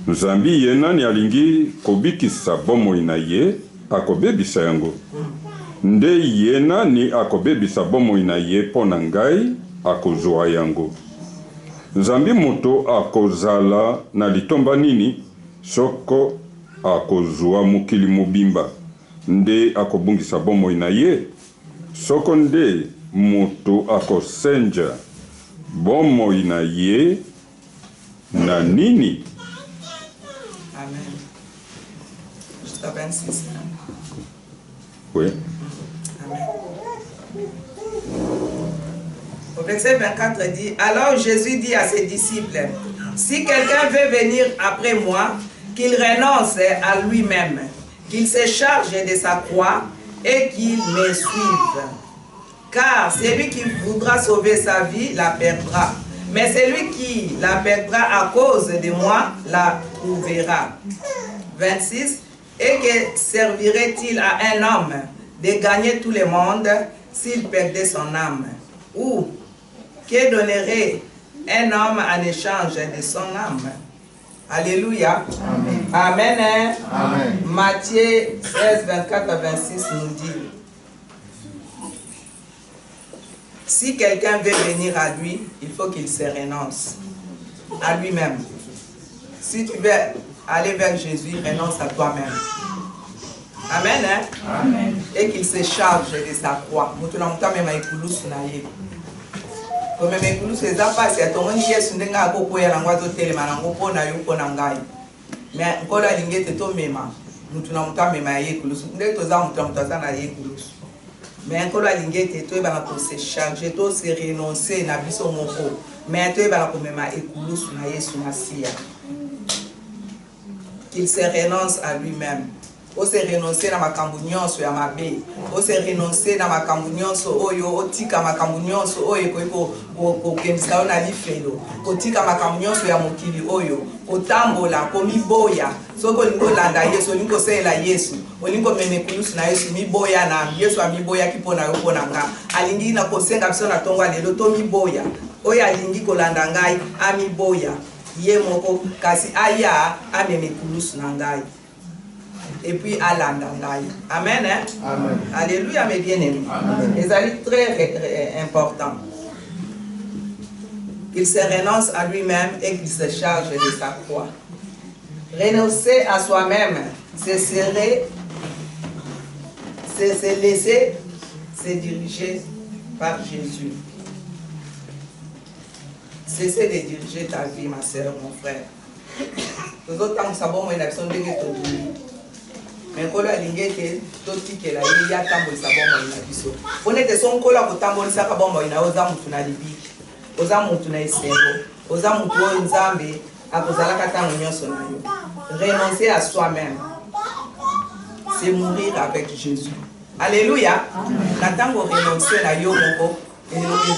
Nzambi ye nani alingi kobikisa bomoi na ye akobebisa yango. Nde ye nani akobebisa bomoi na ye mpo na ngai akozwa yango. Nzambi moto akozala na litomba nini soko akozwa mokili mobimba. Nde akobungisa bomoi na ye. Soko nde moto akosenja bomoi na ye na nini. Amen. Jusqu'à 26. Oui. Amen. Au verset 24 dit, alors Jésus dit à ses disciples, si quelqu'un veut venir après moi, qu'il renonce à lui-même, qu'il se charge de sa croix et qu'il me suive. Car celui qui voudra sauver sa vie la perdra. Mais celui qui la perdra à cause de moi la trouvera. 26. Et que servirait-il à un homme de gagner tout le monde s'il perdait son âme? Ou que donnerait un homme en échange de son âme? Alléluia. Amen. Amen. Amen. Matthieu 16, 24 à 26 nous dit, si quelqu'un veut venir à lui, il faut qu'il se renonce à lui-même. Si tu veux aller vers Jésus, renonce à toi-même. Amen. Hein? Amen. Et qu'il se charge de sa croix. Comme mes c'est ça passe à ton yes n'enga koko ya langwa to telema na ngopo na yuko na ngai. Mais nkola lingete to mema. Mutu na mutame ma ye kulusu. Nde to za mutamutaza na ye kulusu. Mais nkola lingete to ba ko se charger to se renoncer na biso moko. Mais to ba ko mema ekulusu na Yesu Masia. Qu'il se renonce à lui-même. O se renoncer na makambo nyonso ya mabe. O se renoncer na makambo nyonso oyo otika makambo nyonso oyo ko kemisa na lifelo. Otika makambo nyonso ya mokili oyo. Otambola ko miboya. Soko lingo landa Yesu lingo sela Yesu. Olingo meme kulusu na Yesu miboya na Yesu amiboya kipona yo pona nga. Alingi na kosenga biso na tonga lelo to miboya. Oyo alingi ko landa ngai amiboya. Ye moko kasi aya ameme kulusu na ngai. Et puis à l'andangaï. Amen. Hein? Amen. Alléluia, mes bien-aimés. Les amis très importants. Qu'il se renonce à lui-même et qu'il se charge de sa croix. Renoncer à soi-même, c'est se laisser se diriger par Jésus. Cessez de diriger ta vie, ma soeur, mon frère. Les autres temps, nous savons, il y a besoin de mais quand la lingete toti que la ya tambo saboma ina biso onete son kola ko tambo saka bomba ina oza mutu na libiki oza mutu na isengo oza mutu o nzambe akozala katango nyonso na yo. Renoncer à soi-même, c'est mourir avec Jésus. Alléluia. Na tango renoncer na yo moko eloko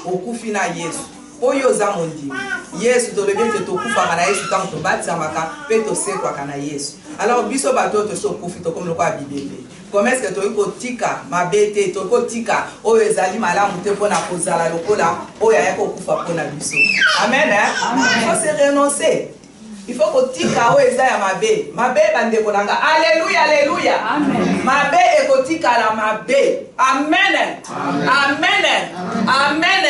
okufi na Yesu oyo za mondi Yesu to lebe te to kufa na Yesu tango to batsamaka pe to sekwa kana Yesu. Alors biso bato to so kufi to comme le quoi Bible. Comment est-ce que to ko tika mabete to ko tika oyo ezali malamu te pona kozala lokola oyo ya ko kufa pona biso. Amen. Amen. Il faut se renoncer. Il faut que tika oyo eza ya mabe. Mabe bande konanga. Alléluia, alléluia. Amen. Mabe ekotika la mabe. Amen. Amen. Amen.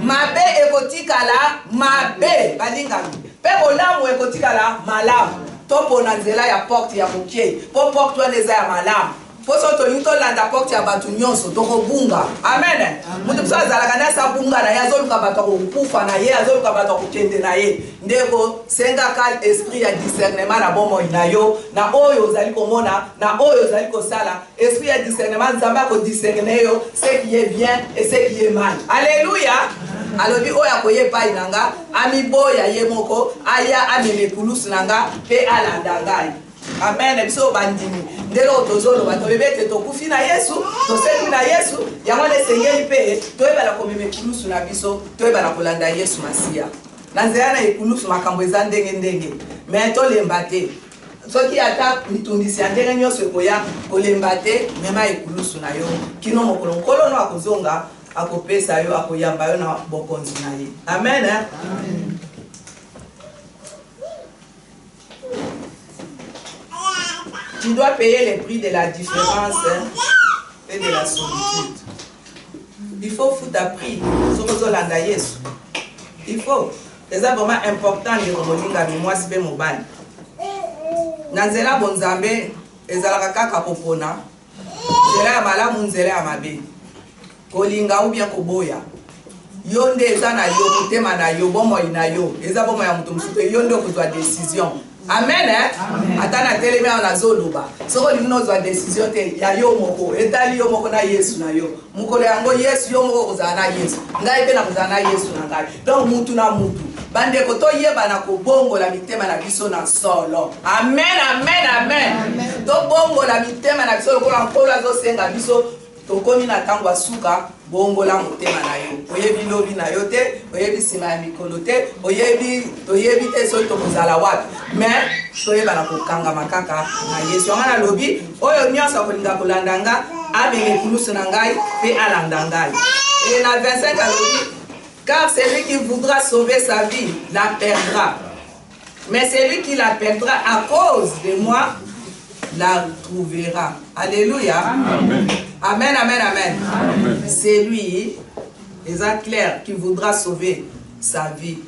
Mabe ekotika la mabe. Balinga. Pe bolamu ekotika la malamu. Topo na nzela ya porte ya mokie. Po porte wana eza ya malamu. Po so to nito landa porte ya batu nyonso toko bunga. Amen. Mutu pisa zalaka na sa bunga na ya zoluka bato ko kufa na ye azoluka bato ko kende na ye. Ndeko senga kal esprit ya discernement na bomo ina yo na oyo ozali komona na oyo ozali kosala esprit ya discernement nzamba ko discerner yo ce qui est bien et ce qui est mal. Alléluia. Alobi oya koye pai nanga ami boya ye moko aya ameme kulusu nanga pe alanda ngai. amen biso bandimi ndelo tozolo ba tobete tokufi na Yesu toseli na Yesu yango le sengeli pe toyebala komeme kulusu na biso toyebala kolanda Yesu Masia na nzela na ekulusu makambo eza ndenge mais tolemba te soki ata mitundisi ndenge nyonso ekoya kolemba te mema ekulusu na yo kino mokolo nkolo no akozonga akopesa yo akoyamba yo na bokonzi na ye amen, hein? Amen. Tu dois payer le prix de la différence et de la solitude. Il faut foutre à prix sur Zolanda Yesu. Il faut. C'est vraiment important de remolinga moi si ben mobile. Nanzela bonzambe ezalaka kaka popona. Zela mala munzela mabe. Kolinga ou bien koboya. Yonde ezana yo mutema na yo bomo ina yo. Eza bomo ya mutu musupe yonde okozwa décision. Amen, hein? Atana teleme na zoluba. Soko lino zwa décision te ya yo moko. Etali yo moko na Yesu na yo. Mukole yango Yesu yo moko kozana Yesu. Ngai pe na kozana Yesu na ngai. Donc mutu na mutu. Bande ko to yeba na ko bongo la mitema na biso na solo. Amen, amen, amen. To bongo la mitema na biso ko nkola zo senga biso to komi na tangwa suka. Bongo la motema na yo. Oyebi lobi na yo te, oyebi sima ya mikolo te, oyebi te so to kozala wapi. Mais toyeba na kokanga makaka na Yesu. Amana lobi oyo nyonso kolinga kolanda nga abenge kulusu na ngai pe alanda ngai. Et na 25 alobi car celui qui voudra sauver sa vie la perdra. Mais celui qui la perdra à cause de moi la trouvera. Alléluia. Amen. Amen, amen, amen. Amen. C'est lui, c'est clair, qui voudra sauver sa vie,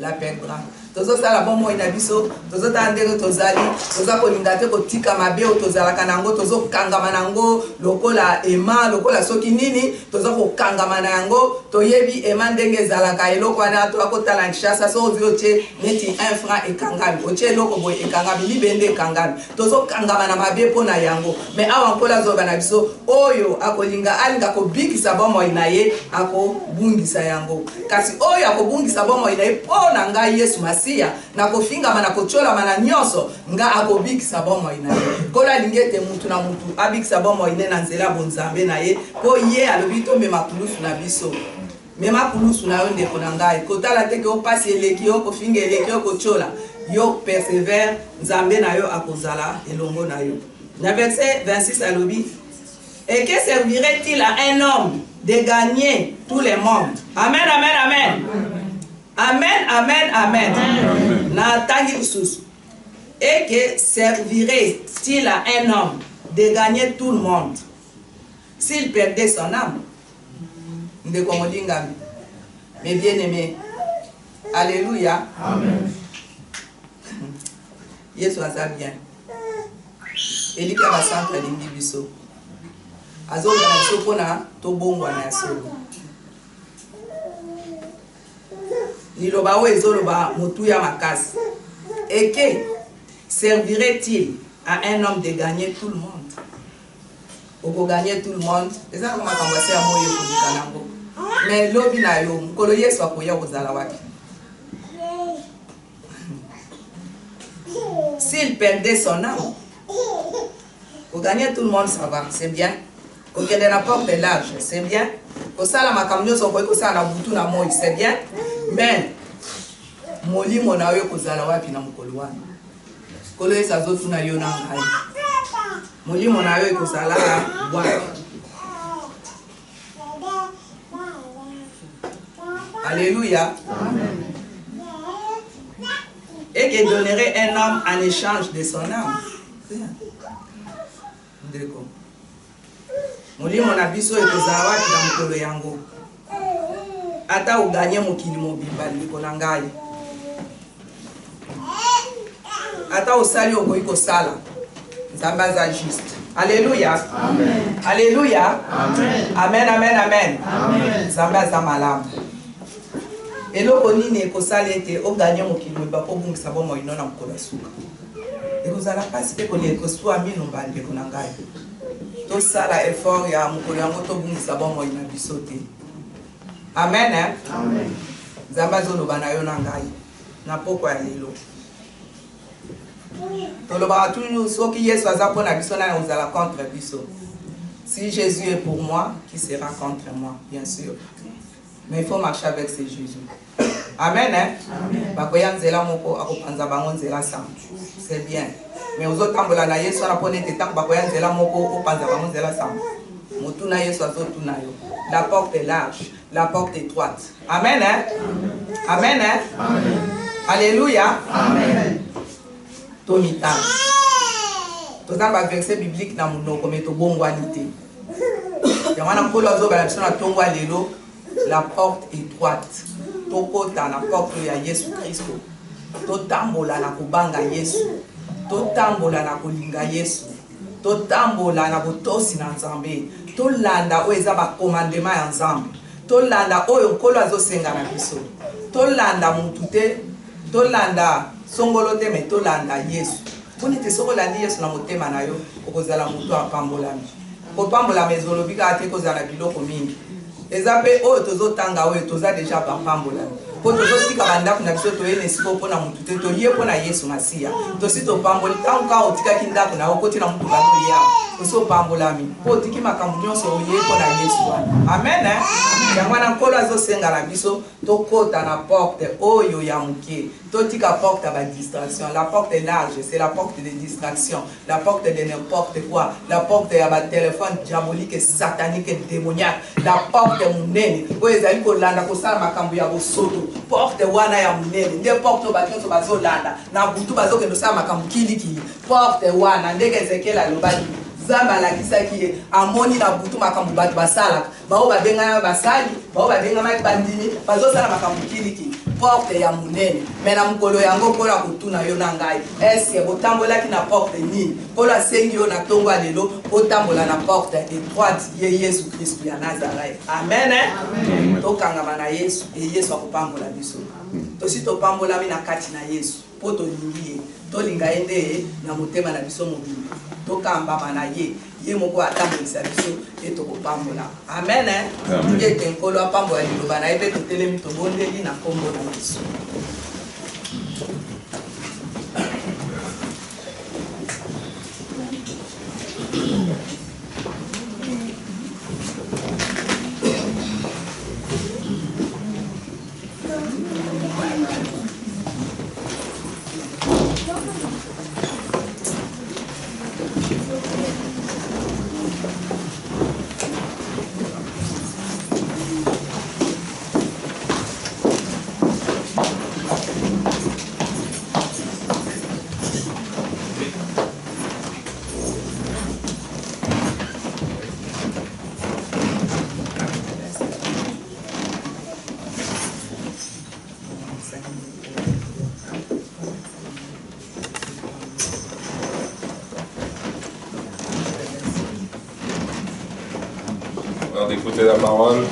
la perdra. Tozo sala bomo inabiso, tozo tandero tozali, tozo kolindate ko tika mabe o tozala kanango, tozo kangama nango, lokola ema, lokola soki nini, tozo ko kangama nango, toyebi ema ndenge zalaka eloko wana to akotala nshasa so vioche neti 1 franc e kangami, oche loko boy e kangami libende kangami. Tozo kangama na mabe pona yango, mais awa nkola zo bana biso, oyo akolinga alinga ko bikisa bomo inaye, ako bungisa yango. Kasi oyo akobungisa bomo inaye pona ngai Yesu Masia na kofinga mana kochola mana nyonso nga akobikisa bomo inaye kola lingete mutu na mutu abikisa bomo ine na nzela bonzambe na ye ko ye alobi to mema kulusu na biso mema kulusu na yo ndeko na ngai kotala te ke opasi eleki yo kofinga eleki yo kochola yo persevere nzambe na yo akozala elongo na yo na verset 26 alobi et que servirait-il à un homme de gagner tous les mondes? Amen, amen, amen. Amen, amen, amen. Et que servirait-il à un homme de gagner tout le monde s'il perdait son âme? Mais bien aimé, alléluia. Amen. Yesu aza bien. Elika basanta lingi biso. Azonga na biso pona to bongwa na solo. Niloba o ezoloba motuya makasi. Et que servirait-il à un homme de gagner tout le monde? Pour gagner tout le monde, c'est ça comme on va faire moyo kozikanango. Mais lobi na yo, mkolo Yesu akoya kozala wapi? S'il perdait son âme, pour gagner tout le monde, ça va, c'est bien. Pour gagner la porte large, c'est bien. Pour ça, la makamyo so ko ça na butu na moi, c'est bien. Mais molimo na yo kozala wapi na mukolo wana? Kolo esa zotu na yo na ngai. Molimo na yo kozala wapi? Alléluia. Amen. Et qui donnerait un homme en échange de son âme. Molimo na biso ekozala wapi na mukolo yango? Ata uganye mokili mobimba liko na ngai. Ata osali okoki kosala. Nzambe aza juste. Alléluia. Amen. Alléluia. Amen. Amen, amen, amen. Amen. Nzambe aza malamu. Eloko nini ekosala ete oganye mokili mobimba po bungisa bomo ino na mokolo suka. Ekozala pasi pe koli ekosua mino mbandeko na ngai. Tosala effort ya mokolo yango to bungisa bomo ina biso te. Amen. Amen. Zamba zoloba na yo na ngai. Na poko ya lelo. Tolobara toujours ce qui est soit pour la personne nous allons contre biso. Si Jésus est pour moi, qui sera contre moi, bien sûr. Mais il faut marcher avec ce Jésus. Amen, hein? C'est bien. Mais aux autres temps, la Yesu a ponné des temps, la porte est large, la porte est étroite. Amen, hein? Amen, hein? Alléluia. Amen. Tomita. Tout ça, le verset biblique dans mon comme est au bon qualité. Il y a la porte étroite. Tokota la porte ya Yesu Kristo. Totambola na kubanga Yesu. Totambola na kulinga Yesu. Totambola na botosi na Nzambe. Tolanda oyo eza ba commandement ya Nzambe. Tolanda oyo nkolo azosenga na biso. Tolanda mutu te. Tolanda songolo te me tolanda Yesu. Poni te sokolandi Yesu na motema na yo okozala mutu apambolami. Kopambola mezolobi ka ate kozala biloko mingi. Ezape oyo tozotanga oyo toza deja bapambolami. Po tozotika bandako na biso toyene siko mpona mutu te toye mpona Yesu Masiya. Tosi topamboli tanka otikaki ndako na okoti na mutu bano ya. Tosi opambolami. Po otiki makambo nyonso oye mpona Yesu wana. Amen. Yango wana nkolo azosenga na biso tokota na porte oyo ya muke. Totika porte à la distraction. La porte est large, c'est la porte de distraction. La porte de n'importe quoi. La porte à la téléphone diabolique, satanique, démoniaque. La porte est mounene. Vous avez dit landa kosala makambo ya bosoto. Porte wana ya mounene. Nde porte bato so bazo landa. Na butu bazo ke nosala makambo kili. Porte wana ndenge Ezekiel alobaki. Zamba la kisaki amoni na butu makambo bato basala. Bao babenga basali, bao babenga bandini, bazo sala makambo kili. Porte ya munene mena mukolo yango kola kutuna yo na ngai eske botambola ki na porte nini kola sengi yo na tongo lelo botambola na porte étroite ye Yesu Kristo ya Nazareth. Amen. Amen. Tokanga na Yesu e Yesu akopambola biso tosi topambola mi na kati na Yesu poto lingi tolinga ende na motema na biso mobili tokamba na ye moko atambolisa biso etokopambola. Amen. Ete nkolo apambola liloba na ebe totelemi tobondeli na kombo na Yesu. D'écouter la parole,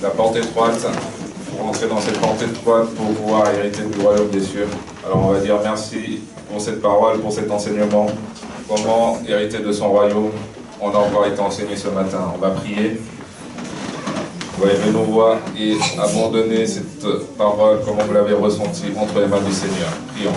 la porte étroite, pour entrer dans cette porte étroite, pour pouvoir hériter du royaume des cieux. Alors on va dire merci pour cette parole, pour cet enseignement. Comment hériter de son royaume? On a encore été enseigné ce matin. On va prier. On va élever nos voix et abandonner cette parole, comme vous l'avez ressenti, entre les mains du Seigneur. Prions.